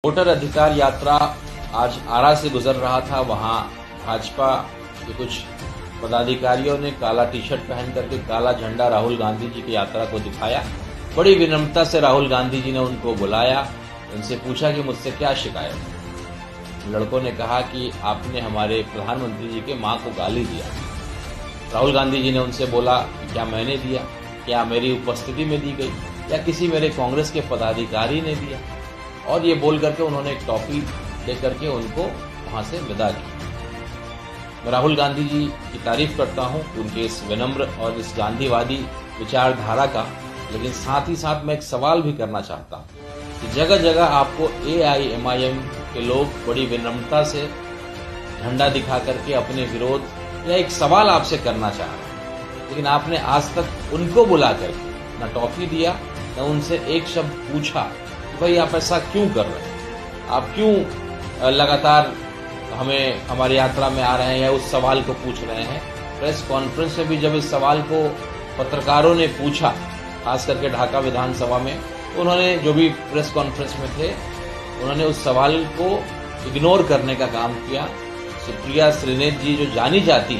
Voter अधिकार यात्रा आज आरा से गुजर रहा था। वहां भाजपा के कुछ पदाधिकारियों ने काला टी शर्ट पहन करके काला झंडा राहुल गांधी जी की यात्रा को दिखाया। बड़ी विनम्रता से राहुल गांधी जी ने उनको बुलाया, उनसे पूछा कि मुझसे क्या शिकायत है। लड़कों ने कहा कि आपने हमारे प्रधानमंत्री जी के मां को गाली दिया। राहुल गांधी जी ने उनसे बोला कि क्या मैंने दिया, क्या मेरी उपस्थिति में दी गई या किसी मेरे कांग्रेस के पदाधिकारी ने दिया। और ये बोल करके उन्होंने एक टॉफी दे करके उनको वहां से विदा किया। मैं राहुल गांधी जी की तारीफ करता हूं, उनके इस विनम्र और इस गांधीवादी विचारधारा का, लेकिन साथ ही साथ मैं एक सवाल भी करना चाहता हूं कि जगह जगह आपको AIMIM के लोग बड़ी विनम्रता से झंडा दिखा करके अपने विरोध या एक सवाल आपसे करना चाह रहे हैं, लेकिन आपने आज तक उनको बुला करके न टॉफी दिया न उनसे एक शब्द पूछा भाई आप ऐसा क्यों कर रहे हैं, आप क्यों लगातार हमें हमारी यात्रा में आ रहे हैं या उस सवाल को पूछ रहे हैं। प्रेस कॉन्फ्रेंस में भी जब इस सवाल को पत्रकारों ने पूछा, खास करके ढाका विधानसभा में, तो उन्होंने जो भी प्रेस कॉन्फ्रेंस में थे उन्होंने उस सवाल को इग्नोर करने का काम किया। सुप्रिया श्रीनेत जी जो जानी जाती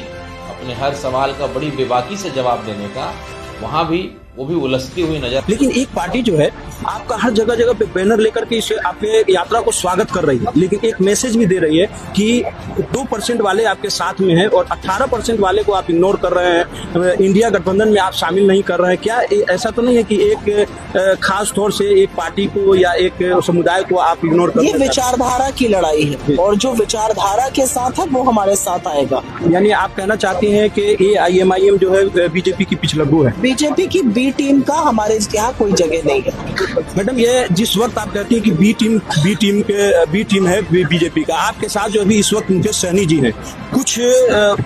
अपने हर सवाल का बड़ी बेबाकी से जवाब देने का, वहां भी वो भी उलझती हुई नजर। लेकिन एक पार्टी जो है आपका हर जगह जगह पे बैनर लेकर के इसे आपके यात्रा को स्वागत कर रही है, लेकिन एक मैसेज भी दे रही है कि 2% वाले आपके साथ में हैं और 18% वाले को आप इग्नोर कर रहे हैं, इंडिया गठबंधन में आप शामिल नहीं कर रहे हैं। क्या ऐसा तो नहीं है कि एक खास तौर से एक पार्टी को या एक समुदाय को आप इग्नोर कर रहे हैं? ये विचारधारा की लड़ाई है और जो विचारधारा के साथ है वो हमारे साथ आएगा। यानी आप कहना चाहते हैं कि AIMIM जो है बीजेपी की पिछलग्गू है, बीजेपी की बी टीम का हमारे यहाँ कोई जगह नहीं है। मैडम, ये जिस वक्त आप कहती हैं कि बी टीम है बीजेपी का, आपके साथ जो अभी इस वक्त मुकेश सहनी जी हैं, कुछ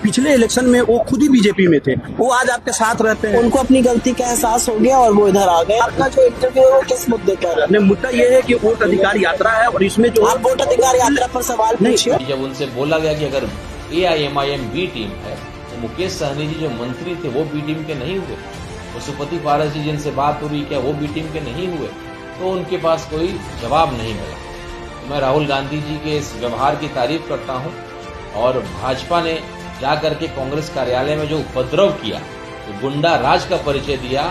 पिछले इलेक्शन में वो खुद ही बीजेपी में थे, वो आज आपके साथ रहते हैं। उनको अपनी गलती का एहसास हो गया और वो इधर आ गए। आपका जो इंटरव्यू है वो किस मुद्दे पर है? मुद्दा ये है कि वोट अधिकार यात्रा है और इसमें जो आप वोट अधिकार यात्रा पर सवाल पूछिए। जब उनसे बोला गया कि अगर AIMIM बी टीम है तो मुकेश सहनी जी जो मंत्री थे वो बी टीम के नहीं हुए, पशुपति पारस जी जिनसे बात हो रही क्या वो बी टीम के नहीं हुए, तो उनके पास कोई जवाब नहीं मिला। तो मैं राहुल गांधी जी के इस व्यवहार की तारीफ करता हूं और भाजपा ने जाकर के कांग्रेस कार्यालय में जो उपद्रव किया, जो गुंडा राज का परिचय दिया,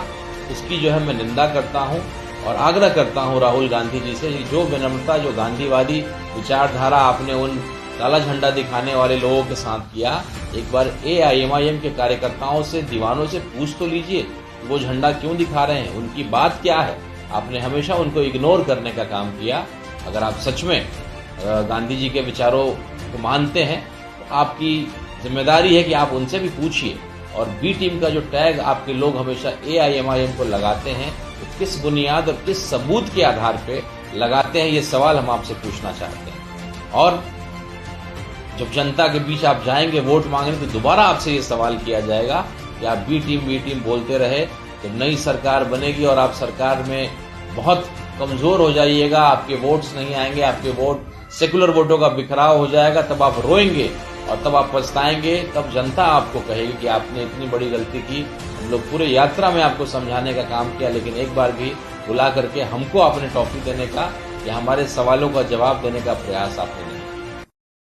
उसकी जो है मैं निंदा करता हूं और आग्रह करता हूं राहुल गांधी जी से, जो विनम्रता, जो गांधीवादी विचारधारा आपने उन काला झंडा दिखाने वाले लोगों के साथ किया, एक बार AIMIM के कार्यकर्ताओं से, दीवानों से पूछ तो लीजिए वो झंडा क्यों दिखा रहे हैं, उनकी बात क्या है। आपने हमेशा उनको इग्नोर करने का काम किया। अगर आप सच में गांधी जी के विचारों को मानते हैं तो आपकी जिम्मेदारी है कि आप उनसे भी पूछिए। और बी टीम का जो टैग आपके लोग हमेशा AIMIM को लगाते हैं, तो किस बुनियाद और किस सबूत के आधार पर लगाते हैं, ये सवाल हम आपसे पूछना चाहते हैं। और जब जनता के बीच आप जाएंगे वोट मांगने तो दोबारा आपसे ये सवाल किया जाएगा कि आप बी टीम बोलते रहे, जब नई सरकार बनेगी और आप सरकार में बहुत कमजोर हो जाइएगा, आपके वोट्स नहीं आएंगे, आपके वोट सेकुलर वोटों का बिखराव हो जाएगा, तब आप रोएंगे और तब आप पछताएंगे। तब जनता आपको कहेगी कि आपने इतनी बड़ी गलती की। हम लोग पूरे यात्रा में आपको समझाने का काम किया, लेकिन एक बार भी बुला करके हमको आपने टॉफी देने का या हमारे सवालों का जवाब देने का प्रयास आपने नहीं।